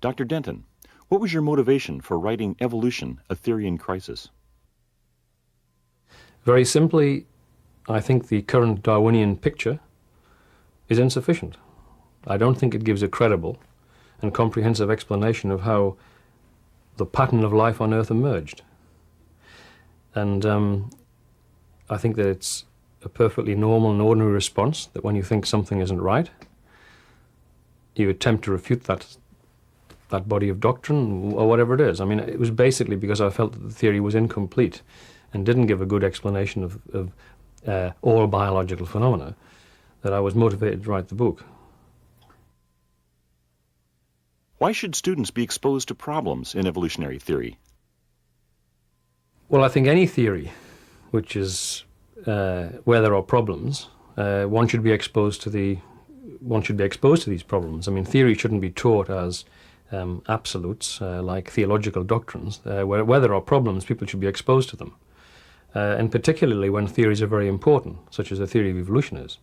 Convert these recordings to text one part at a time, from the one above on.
Dr. Denton, what was your motivation for writing Evolution, A Theory in Crisis? Very simply, I think the current Darwinian picture is insufficient. I don't think it gives a credible and comprehensive explanation of how the pattern of life on Earth emerged. And I think that it's a perfectly normal and ordinary response that when you think something isn't right, you attempt to refute that body of doctrine or whatever it is. I mean, it was basically because I felt that the theory was incomplete and didn't give a good explanation of all biological phenomena that I was motivated to write the book. Why should students be exposed to problems in evolutionary theory? Well, I think any theory which is where there are problems, one should be exposed to these problems. I mean, theory shouldn't be taught as absolutes like theological doctrines. Where there are problems, people should be exposed to them, and particularly when theories are very important, such as the theory of evolution is.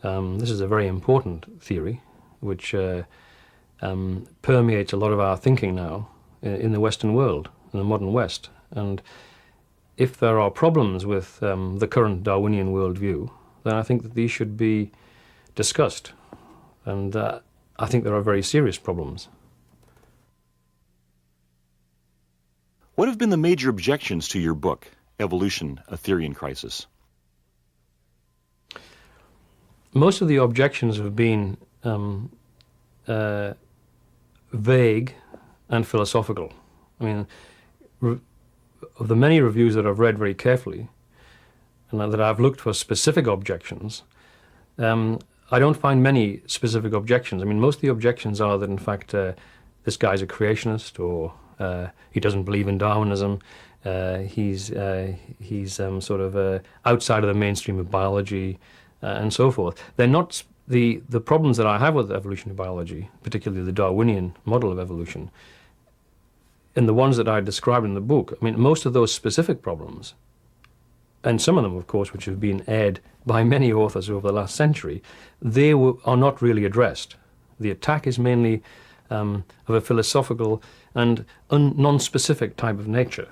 This is a very important theory, which permeates a lot of our thinking now in the Western world, in the modern West. And if there are problems with the current Darwinian worldview, then I think that these should be discussed. And I think there are very serious problems. What have been the major objections to your book, Evolution, A Theory in Crisis? Most of the objections have been vague and philosophical. I mean, of the many reviews that I've read very carefully, and that I've looked for specific objections, I don't find many specific objections. I mean, most of the objections are that, in fact, this guy's a creationist, or he doesn't believe in Darwinism, he's sort of outside of the mainstream of biology, and so forth. They're not the problems that I have with evolutionary biology, particularly the Darwinian model of evolution, and the ones that I described in the book. I mean, most of those specific problems, and some of them, of course, which have been aired by many authors over the last century, are not really addressed. The attack is mainly of a philosophical and non-specific type of nature.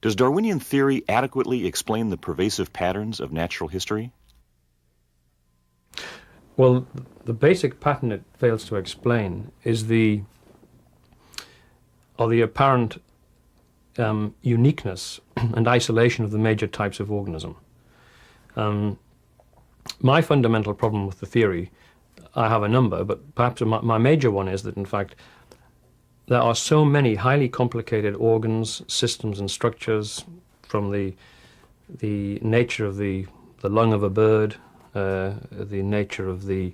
Does Darwinian theory adequately explain the pervasive patterns of natural history? Well, the basic pattern it fails to explain is the apparent uniqueness and isolation of the major types of organism. My fundamental problem with the theory, I have a number, but perhaps my major one is that, in fact, there are so many highly complicated organs, systems, and structures, from the nature of the lung of a bird, the nature of the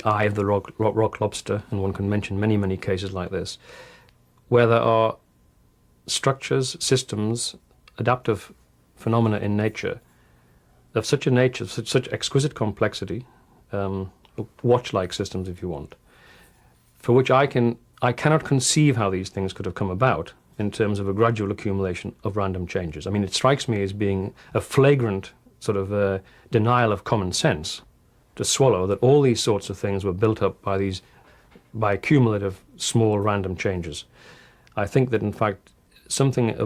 eye of the rock lobster, and one can mention many, many cases like this, where there are structures, systems, adaptive phenomena in nature of such a nature, such exquisite complexity, watch-like systems, if you want, for which I cannot conceive how these things could have come about in terms of a gradual accumulation of random changes. I mean, it strikes me as being a flagrant sort of denial of common sense to swallow that all these sorts of things were built up by cumulative small random changes. I think that, in fact, something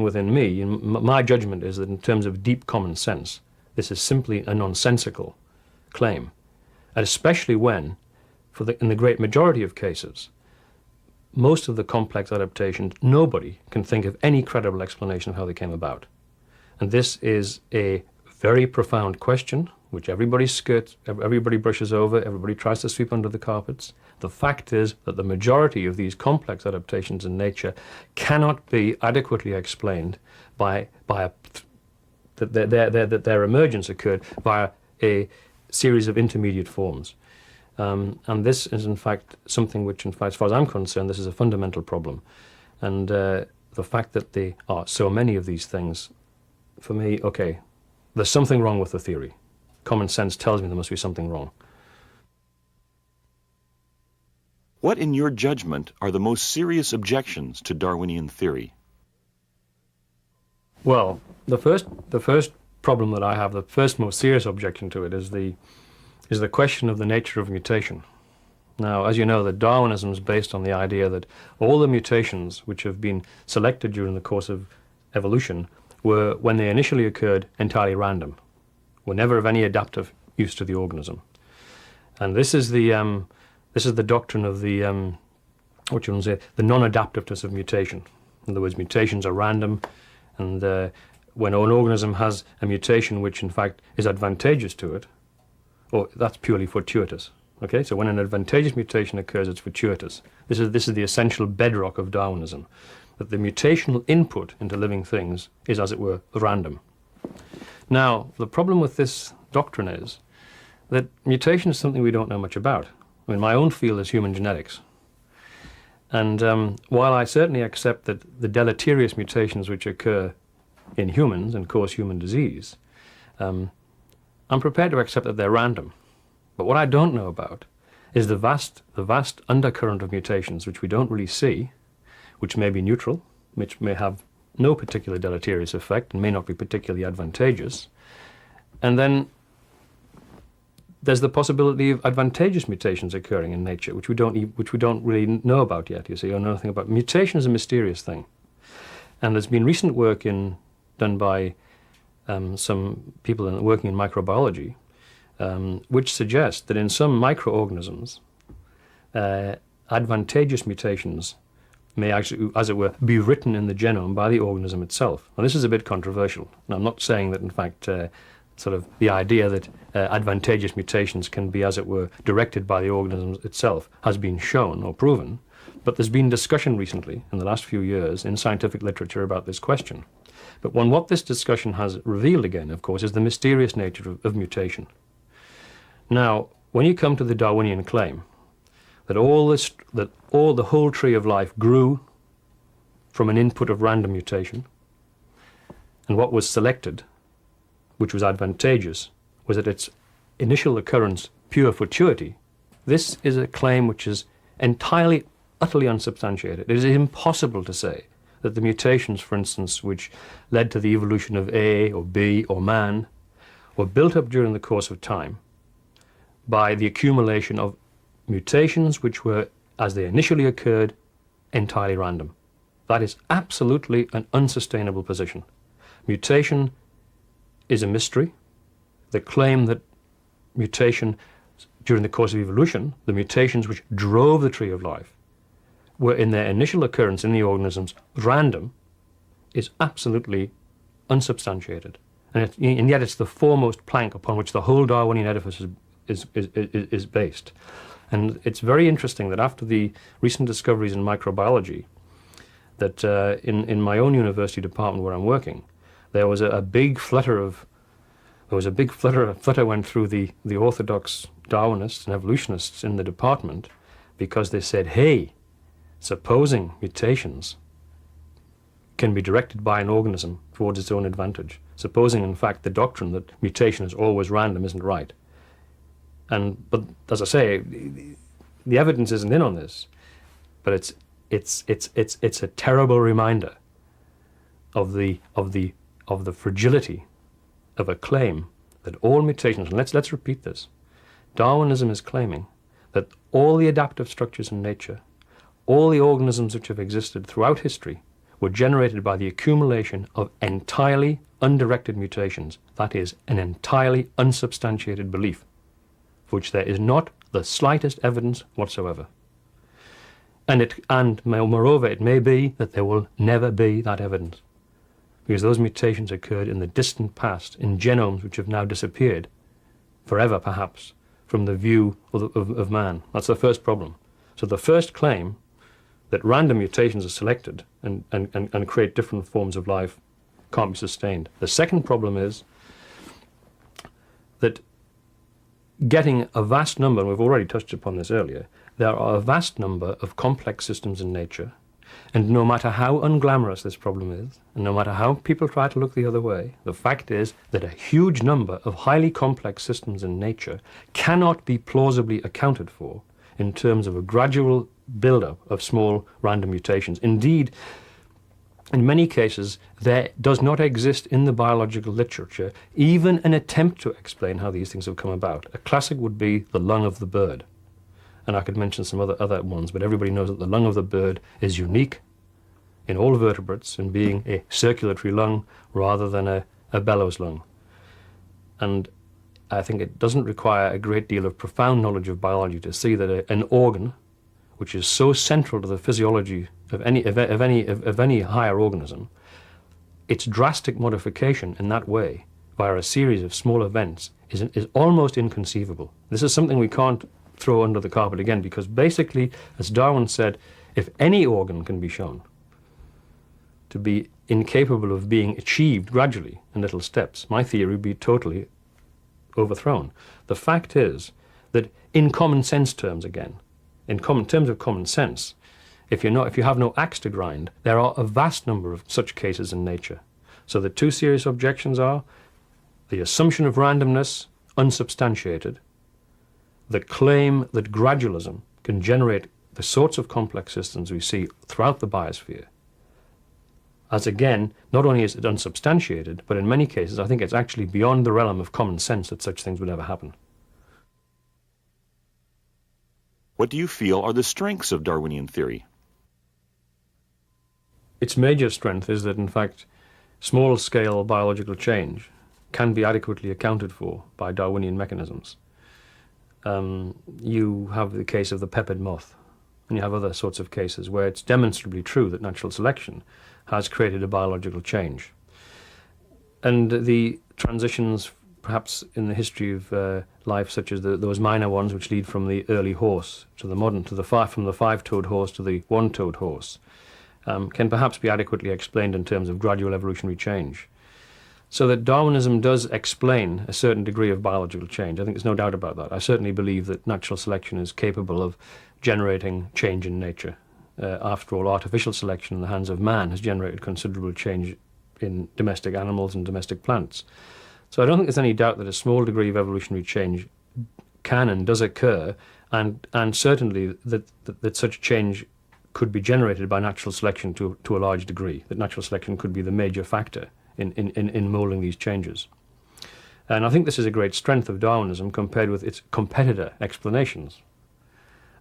within me, and my judgment is that in terms of deep common sense, this is simply a nonsensical claim, and especially when, in the great majority of cases, most of the complex adaptations, nobody can think of any credible explanation of how they came about. And this is a very profound question, which everybody skirts, everybody brushes over, everybody tries to sweep under the carpets. The fact is that the majority of these complex adaptations in nature cannot be adequately explained that their emergence occurred via a series of intermediate forms. And this is, in fact, something which, in fact, as far as I'm concerned, this is a fundamental problem. And the fact that there are so many of these things, for me, okay, there's something wrong with the theory. Common sense tells me there must be something wrong. What, in your judgment, are the most serious objections to Darwinian theory? Well, the first problem that I have, the first most serious objection to it, is the question of the nature of mutation. Now, as you know, that Darwinism is based on the idea that all the mutations which have been selected during the course of evolution were, when they initially occurred, entirely random, were never of any adaptive use to the organism. And this is the doctrine of the the non-adaptiveness of mutation. In other words, mutations are random, and when an organism has a mutation which in fact is advantageous to it, or that's purely fortuitous. Okay, so when an advantageous mutation occurs, it's fortuitous. This is the essential bedrock of Darwinism, that the mutational input into living things is, as it were, random. Now, the problem with this doctrine is that mutation is something we don't know much about. I mean, my own field is human genetics. And while I certainly accept that the deleterious mutations which occur in humans and cause human disease, I'm prepared to accept that they're random. But what I don't know about is the vast undercurrent of mutations which we don't really see, which may be neutral, which may have no particular deleterious effect and may not be particularly advantageous. And then there's the possibility of advantageous mutations occurring in nature, which we don't really know about yet, you see, or know nothing about. Mutation is a mysterious thing. And there's been recent work done by some people working in microbiology, which suggest that in some microorganisms, advantageous mutations may actually, as it were, be written in the genome by the organism itself. Now, this is a bit controversial. Now, I'm not saying that, in fact, sort of the idea that advantageous mutations can be, as it were, directed by the organism itself has been shown or proven, but there's been discussion recently, in the last few years, in scientific literature about this question. But what this discussion has revealed again, of course, is the mysterious nature of mutation. Now, when you come to the Darwinian claim that the whole tree of life grew from an input of random mutation, and what was selected, which was advantageous, was at its initial occurrence pure fortuity, this is a claim which is entirely, utterly unsubstantiated. It is impossible to say that the mutations, for instance, which led to the evolution of A or B or man, were built up during the course of time by the accumulation of mutations which were, as they initially occurred, entirely random. That is absolutely an unsustainable position. Mutation is a mystery. The claim that mutation during the course of evolution, the mutations which drove the tree of life, were in their initial occurrence in the organisms random, is absolutely unsubstantiated. And yet it's the foremost plank upon which the whole Darwinian edifice is based. And it's very interesting that after the recent discoveries in microbiology, that in my own university department where I'm working, there was a big flutter went through the orthodox Darwinists and evolutionists in the department, because they said, hey, supposing mutations can be directed by an organism towards its own advantage, supposing in fact the doctrine that mutation is always random isn't right. But as I say, the evidence isn't in on this, but it's a terrible reminder of the fragility of a claim that all mutations, and let's repeat this. Darwinism is claiming that all the adaptive structures in nature, all the organisms which have existed throughout history, were generated by the accumulation of entirely undirected mutations. That is, an entirely unsubstantiated belief, for which there is not the slightest evidence whatsoever. And moreover, it may be that there will never be that evidence, because those mutations occurred in the distant past, in genomes which have now disappeared, forever perhaps, from the view of man. That's the first problem. So the first claim, that random mutations are selected and create different forms of life, can't be sustained. The second problem is that getting a vast number, and we've already touched upon this earlier, there are a vast number of complex systems in nature, and no matter how unglamorous this problem is, and no matter how people try to look the other way, the fact is that a huge number of highly complex systems in nature cannot be plausibly accounted for in terms of a gradual build-up of small random mutations. Indeed, in many cases, there does not exist in the biological literature even an attempt to explain how these things have come about. A classic would be the lung of the bird. And I could mention some other ones, but everybody knows that the lung of the bird is unique in all vertebrates in being a circulatory lung rather than a bellows lung. And I think it doesn't require a great deal of profound knowledge of biology to see that an organ, which is so central to the physiology of any higher organism, its drastic modification in that way via a series of small events is almost inconceivable. This is something we can't throw under the carpet again, because basically, as Darwin said, if any organ can be shown to be incapable of being achieved gradually in little steps, my theory would be totally overthrown. The fact is that in common sense terms again, in terms of common sense, if you have no axe to grind, there are a vast number of such cases in nature. So the two serious objections are the assumption of randomness, unsubstantiated, the claim that gradualism can generate the sorts of complex systems we see throughout the biosphere. As again, not only is it unsubstantiated, but in many cases I think it's actually beyond the realm of common sense that such things would ever happen. What do you feel are the strengths of Darwinian theory? Its major strength is that, in fact, small-scale biological change can be adequately accounted for by Darwinian mechanisms. You have the case of the peppered moth, and you have other sorts of cases where it's demonstrably true that natural selection has created a biological change. And the transitions, perhaps in the history of life, such as those minor ones which lead from the early horse to the modern, from the five-toed horse to the one-toed horse, can perhaps be adequately explained in terms of gradual evolutionary change. So that Darwinism does explain a certain degree of biological change. I think there's no doubt about that. I certainly believe that natural selection is capable of generating change in nature. After all, artificial selection in the hands of man has generated considerable change in domestic animals and domestic plants. So I don't think there's any doubt that a small degree of evolutionary change can and does occur, and certainly that such change could be generated by natural selection to a large degree, that natural selection could be the major factor in moulding these changes. And I think this is a great strength of Darwinism compared with its competitor explanations.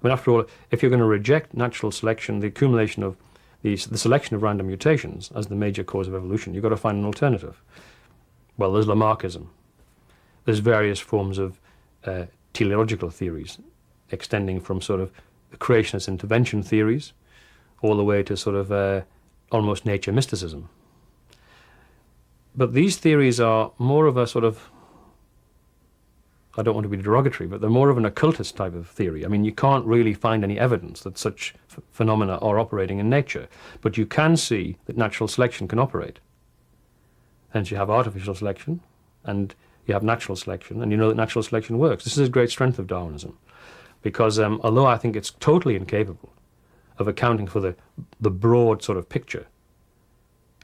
I mean, after all, if you're going to reject natural selection, the accumulation of the selection of random mutations as the major cause of evolution, you've got to find an alternative. Well, there's Lamarckism. There's various forms of teleological theories, extending from sort of the creationist intervention theories all the way to sort of almost nature mysticism. But these theories are more of a sort of, I don't want to be derogatory, but they're more of an occultist type of theory. I mean, you can't really find any evidence that such phenomena are operating in nature, but you can see that natural selection can operate. Hence you have artificial selection, and you have natural selection, and you know that natural selection works. This is a great strength of Darwinism, because although I think it's totally incapable of accounting for the broad sort of picture,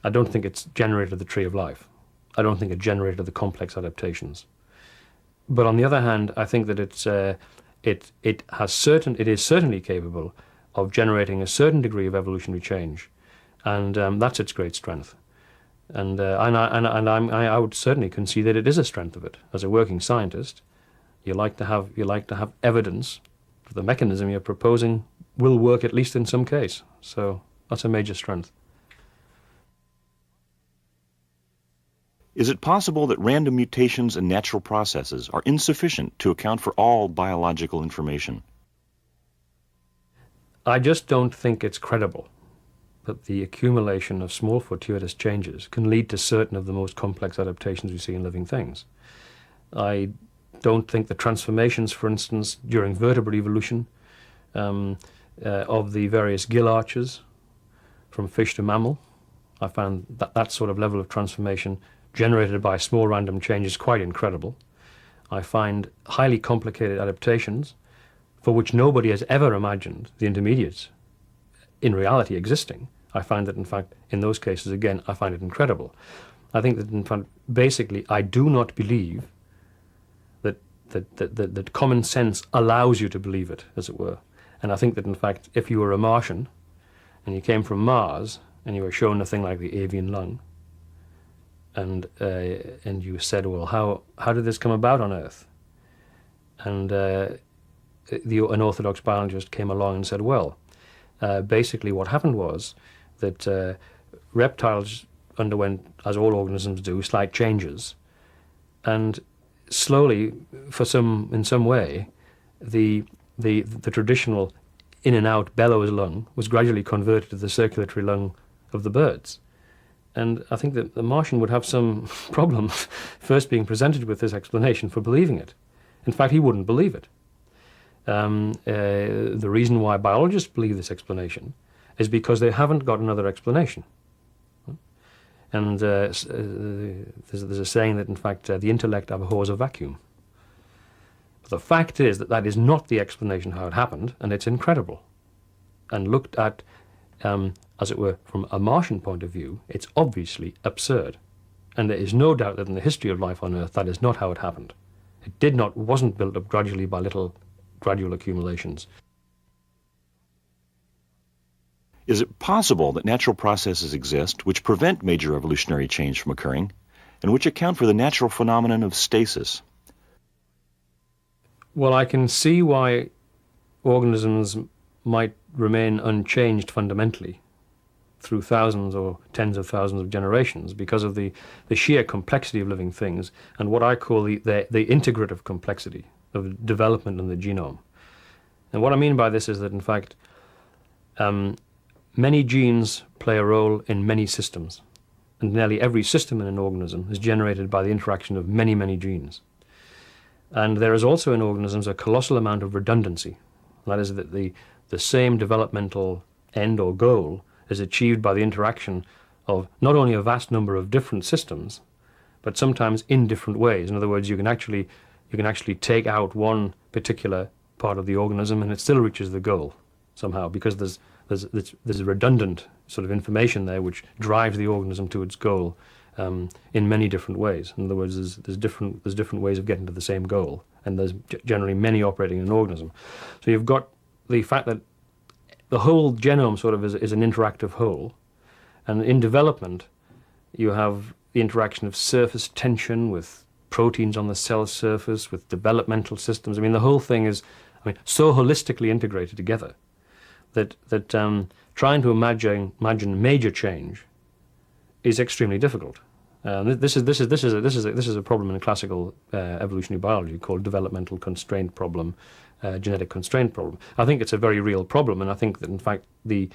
I don't think it's generated the tree of life. I don't think it generated the complex adaptations. But on the other hand, I think that it is certainly capable of generating a certain degree of evolutionary change, and that's its great strength. And I would certainly concede that it is a strength of it. As a working scientist, you like to have evidence that the mechanism you're proposing will work at least in some case. So that's a major strength. Is it possible that random mutations in natural processes are insufficient to account for all biological information? I just don't think it's credible that the accumulation of small fortuitous changes can lead to certain of the most complex adaptations we see in living things. I don't think the transformations, for instance, during vertebrate evolution of the various gill arches from fish to mammal, I found that sort of level of transformation generated by small random changes quite incredible. I find highly complicated adaptations for which nobody has ever imagined the intermediates in reality existing. I find that, in fact, in those cases, again, I find it incredible. I think that, in fact, basically, I do not believe that common sense allows you to believe it, as it were. And I think that, in fact, if you were a Martian and you came from Mars and you were shown a thing like the avian lung, and you said, well, how did this come about on Earth? And an orthodox biologist came along and said, well, basically what happened was that reptiles underwent, as all organisms do, slight changes, and slowly, in some way, the traditional in and out bellows lung was gradually converted to the circulatory lung of the birds. And I think that the Martian would have some problem first being presented with this explanation for believing it. In fact, he wouldn't believe it. The reason why biologists believe this explanation is because they haven't got another explanation. And there's a saying that, in fact, the intellect abhors a vacuum. But the fact is that that is not the explanation how it happened, and it's incredible. And looked at, as it were, from a Martian point of view, it's obviously absurd. And there is no doubt that in the history of life on Earth, that is not how it happened. It wasn't built up gradually by little gradual accumulations. Is it possible that natural processes exist which prevent major evolutionary change from occurring, and which account for the natural phenomenon of stasis? Well, I can see why organisms might remain unchanged fundamentally through thousands or tens of thousands of generations because of the sheer complexity of living things and what I call the integrative complexity of development in the genome. And what I mean by this is that, in fact, many genes play a role in many systems, and nearly every system in an organism is generated by the interaction of many, many genes. And there is also in organisms a colossal amount of redundancy. That is that the same developmental end or goal is achieved by the interaction of not only a vast number of different systems, but sometimes in different ways. In other words, you can actually take out one particular part of the organism and it still reaches the goal somehow, because there's a redundant sort of information there which drives the organism to its goal in many different ways. In other words, there's different ways of getting to the same goal, and there's generally many operating in an organism. So you've got the fact that the whole genome sort of is an interactive whole, and in development you have the interaction of surface tension with proteins on the cell surface, with developmental systems. I mean, the whole thing is so holistically integrated together that trying to imagine major change is extremely difficult. This is a problem in classical evolutionary biology called developmental constraint problem, genetic constraint problem. I think it's a very real problem, and I think that in fact the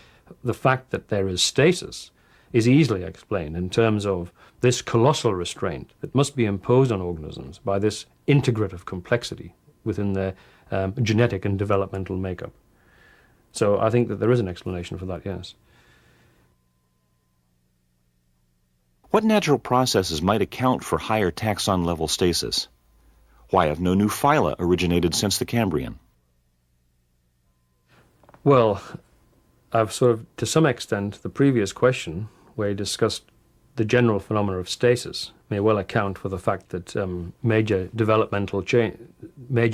fact that there is stasis is easily explained in terms of this colossal restraint that must be imposed on organisms by this integrative complexity within their genetic and developmental makeup. So I think that there is an explanation for that, yes. What natural processes might account for higher taxon-level stasis? Why have no new phyla originated since the Cambrian? Well, I've sort of, to some extent, the previous question, where you discussed the general phenomena of stasis, may well account for the fact that major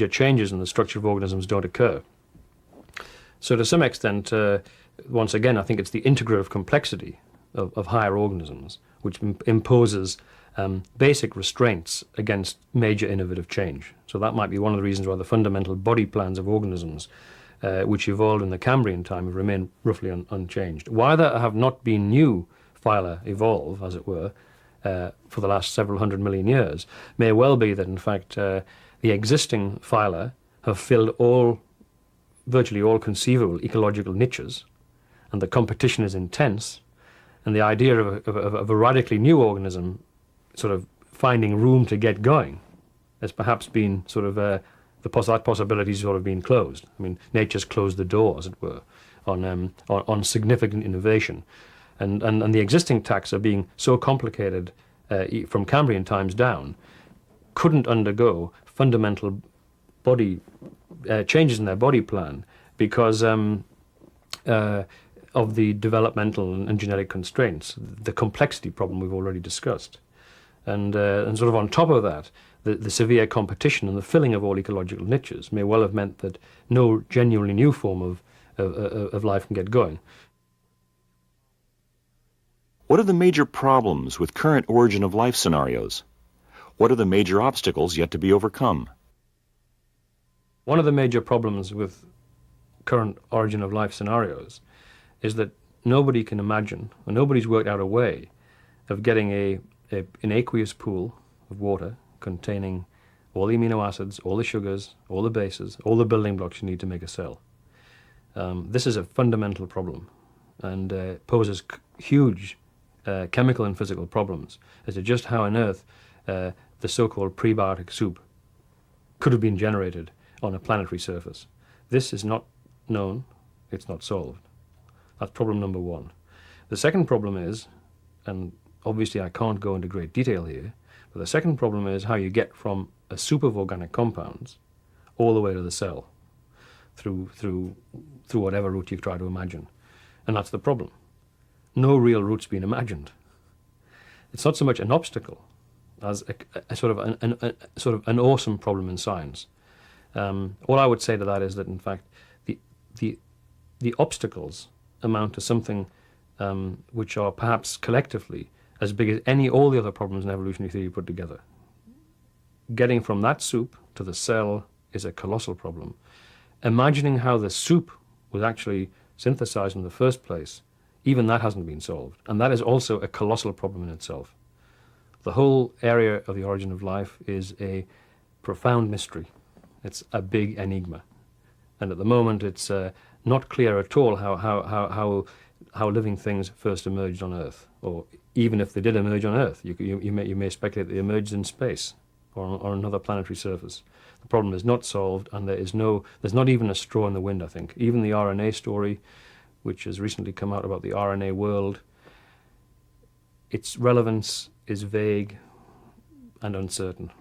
changes in the structure of organisms don't occur. So to some extent, once again, I think it's the integrative complexity of higher organisms which imposes basic restraints against major innovative change. So that might be one of the reasons why the fundamental body plans of organisms which evolved in the Cambrian time have remained roughly unchanged. Why there have not been new phyla evolve, as it were, for the last several hundred million years, may well be that, in fact, the existing phyla have filled virtually all conceivable ecological niches, and the competition is intense, and the idea of a radically new organism sort of finding room to get going has perhaps been sort of that possibility sort of been closed. I mean, nature's closed the door, as it were, on significant innovation, and the existing taxa being so complicated from Cambrian times down, couldn't undergo fundamental body changes in their body plan because of the developmental and genetic constraints, the complexity problem we've already discussed. And sort of on top of that, the severe competition and the filling of all ecological niches may well have meant that no genuinely new form of life can get going. What are the major problems with current origin of life scenarios? What are the major obstacles yet to be overcome? One of the major problems with current origin of life scenarios is that nobody can imagine, or nobody's worked out a way of getting an aqueous pool of water containing all the amino acids, all the sugars, all the bases, all the building blocks you need to make a cell. This is a fundamental problem and poses huge chemical and physical problems as to just how on earth the so-called prebiotic soup could have been generated on a planetary surface. This is not known, it's not solved. That's problem number one. The second problem is, and obviously I can't go into great detail here, but the second problem is how you get from a soup of organic compounds all the way to the cell through whatever route you try to imagine. And that's the problem. No real route's been imagined. It's not so much an obstacle as a sort of an awesome problem in science. All I would say to that is that in fact the obstacles amount to something which are perhaps collectively as big as all the other problems in evolutionary theory put together. Getting from that soup to the cell is a colossal problem. Imagining how the soup was actually synthesized in the first place, even that hasn't been solved. And that is also a colossal problem in itself. The whole area of the origin of life is a profound mystery. It's a big enigma. And at the moment it's not clear at all how living things first emerged on Earth, or even if they did emerge on Earth, you may speculate they emerged in space or on another planetary surface. The problem is not solved, and there's not even a straw in the wind, I think. Even the RNA story, which has recently come out about the RNA world, its relevance is vague and uncertain.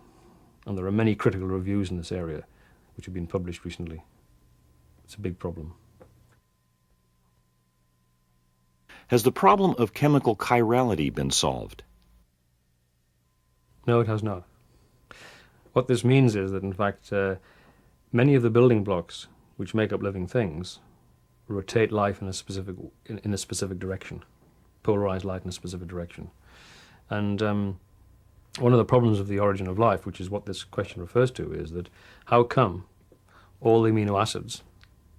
And there are many critical reviews in this area which have been published recently. It's a big problem. Has the problem of chemical chirality been solved? No, it has not. What this means is that, in fact, many of the building blocks which make up living things rotate life in a specific direction, polarize light in a specific direction. And one of the problems of the origin of life, which is what this question refers to, is that how come all the amino acids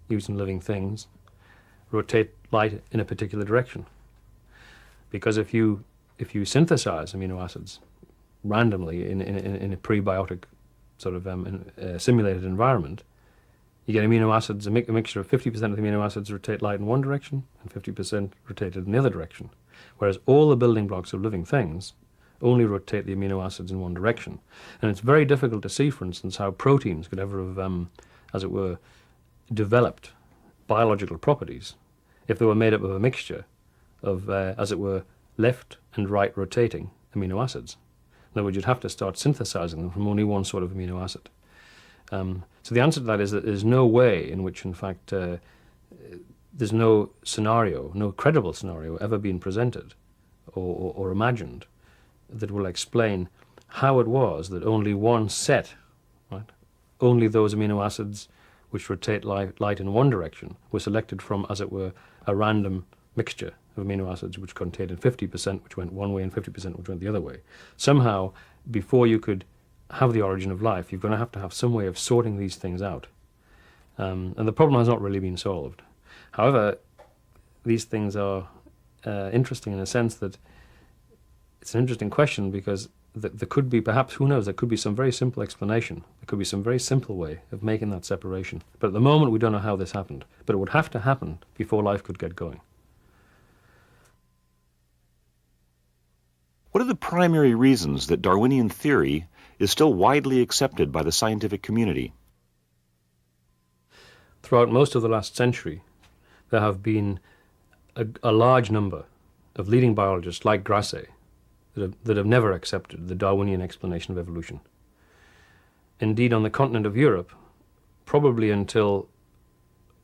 used in living things rotate light in a particular direction? Because if you synthesize amino acids randomly in a prebiotic sort of simulated environment, you get amino acids, a mixture of 50% of the amino acids rotate light in one direction and 50% rotated in the other direction. Whereas all the building blocks of living things only rotate the amino acids in one direction. And it's very difficult to see, for instance, how proteins could ever have, as it were, developed biological properties if they were made up of a mixture of, as it were, left and right rotating amino acids. In other words, you'd have to start synthesizing them from only one sort of amino acid. So the answer to that is that there's no way in which, in fact, there's no scenario, no credible scenario ever been presented or imagined that will explain how it was that only one set, right, only those amino acids which rotate light in one direction were selected from, as it were, a random mixture of amino acids which contained 50% which went one way and 50% which went the other way. Somehow, before you could have the origin of life, you're going to have some way of sorting these things out. And the problem has not really been solved. However, these things are interesting in a sense that it's an interesting question because there could be, perhaps, who knows, there could be some very simple explanation. There could be some very simple way of making that separation. But at the moment, we don't know how this happened. But it would have to happen before life could get going. What are the primary reasons that Darwinian theory is still widely accepted by the scientific community? Throughout most of the last century, there have been a large number of leading biologists like Grasset that have never accepted the Darwinian explanation of evolution. Indeed, on the continent of Europe, probably until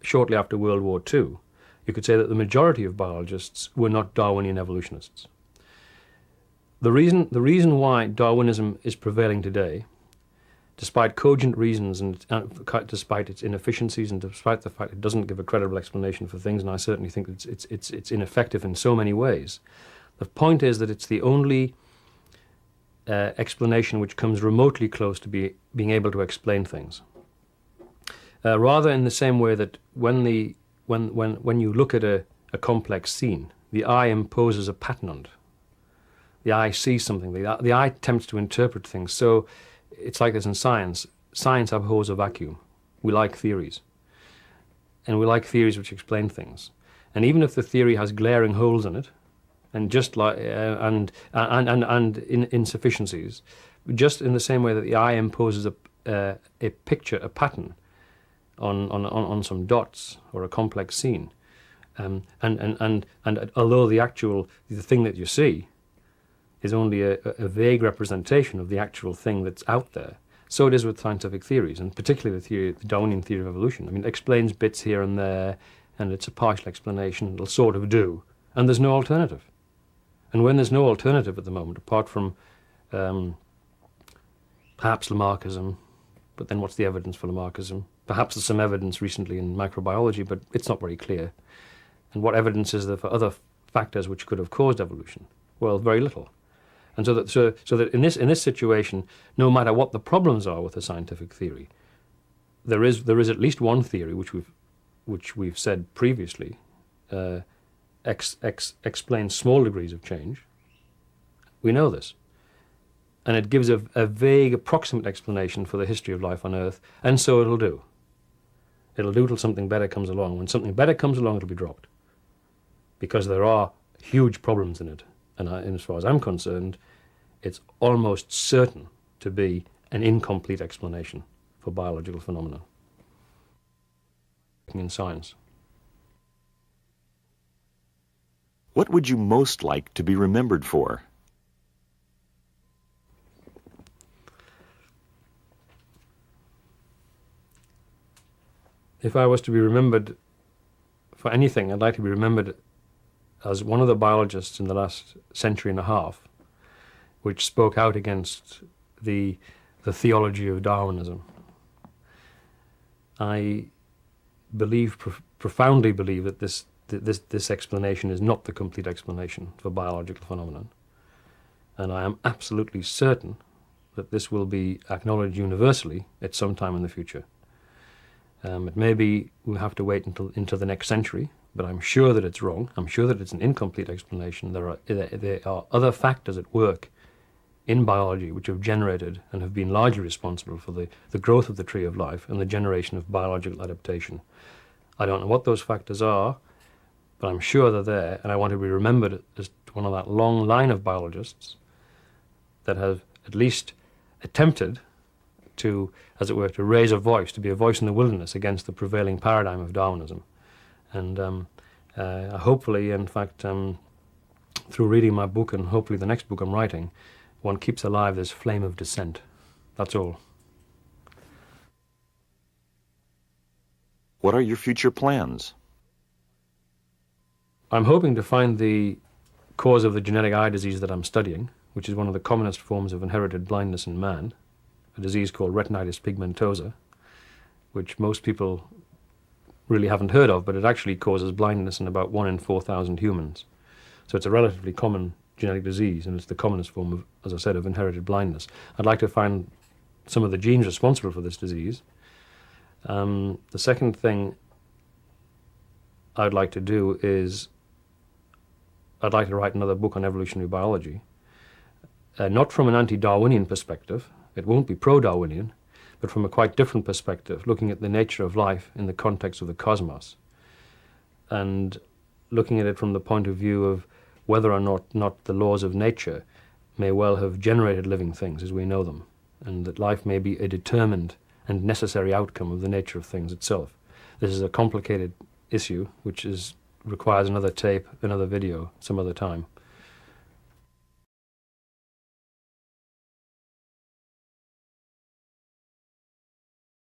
shortly after World War II, you could say that the majority of biologists were not Darwinian evolutionists. The reason why Darwinism is prevailing today, despite cogent reasons and despite its inefficiencies and despite the fact it doesn't give a credible explanation for things, and I certainly think it's ineffective in so many ways, the point is that it's the only explanation which comes remotely close to being able to explain things. rather in the same way that when you look at a complex scene, the eye imposes a pattern on it. The eye sees something. The eye attempts to interpret things. So it's like this in science. Science abhors a vacuum. We like theories. And we like theories which explain things. And even if the theory has glaring holes in it, and just like and insufficiencies, just in the same way that the eye imposes a picture, a pattern on some dots or a complex scene, and although the thing that you see is only a vague representation of the actual thing that's out there, so it is with scientific theories, and particularly the Darwinian theory of evolution. I mean, it explains bits here and there, and it's a partial explanation. It'll sort of do, and there's no alternative. And when there's no alternative at the moment, apart from perhaps Lamarckism, but then what's the evidence for Lamarckism? Perhaps there's some evidence recently in microbiology, but it's not very clear. And what evidence is there for other factors which could have caused evolution? Well, very little. And so that in this situation, no matter what the problems are with a scientific theory, there is at least one theory which we've said previously explains small degrees of change. We know this. And it gives a vague, approximate explanation for the history of life on Earth, and so it'll do. It'll do till something better comes along. When something better comes along, it'll be dropped. Because there are huge problems in it. And as far as I'm concerned, it's almost certain to be an incomplete explanation for biological phenomena in science. What would you most like to be remembered for? If I was to be remembered for anything, I'd like to be remembered as one of the biologists in the last century and a half which spoke out against the theology of Darwinism. I profoundly believe that this explanation is not the complete explanation for biological phenomenon, and I am absolutely certain that this will be acknowledged universally at some time in the future. It may be we'll have to wait into the next century, but I'm sure that it's wrong. I'm sure that it's an incomplete explanation. There are other factors at work in biology which have generated and have been largely responsible for the growth of the tree of life and the generation of biological adaptation. I don't know what those factors are, but I'm sure they're there, and I want to be remembered as one of that long line of biologists that have at least attempted to, as it were, to raise a voice, to be a voice in the wilderness against the prevailing paradigm of Darwinism. And hopefully, in fact, through reading my book and hopefully the next book I'm writing, one keeps alive this flame of dissent. That's all. What are your future plans? I'm hoping to find the cause of the genetic eye disease that I'm studying, which is one of the commonest forms of inherited blindness in man, a disease called retinitis pigmentosa, which most people really haven't heard of, but it actually causes blindness in about 1 in 4,000 humans. So it's a relatively common genetic disease, and it's the commonest form of, as I said, of inherited blindness. I'd like to find some of the genes responsible for this disease. The second thing I'd like to do is I'd like to write another book on evolutionary biology, not from an anti-Darwinian perspective. It won't be pro-Darwinian, but from a quite different perspective, looking at the nature of life in the context of the cosmos, and looking at it from the point of view of whether or not the laws of nature may well have generated living things as we know them, and that life may be a determined and necessary outcome of the nature of things itself. This is a complicated issue which requires another tape, another video, some other time.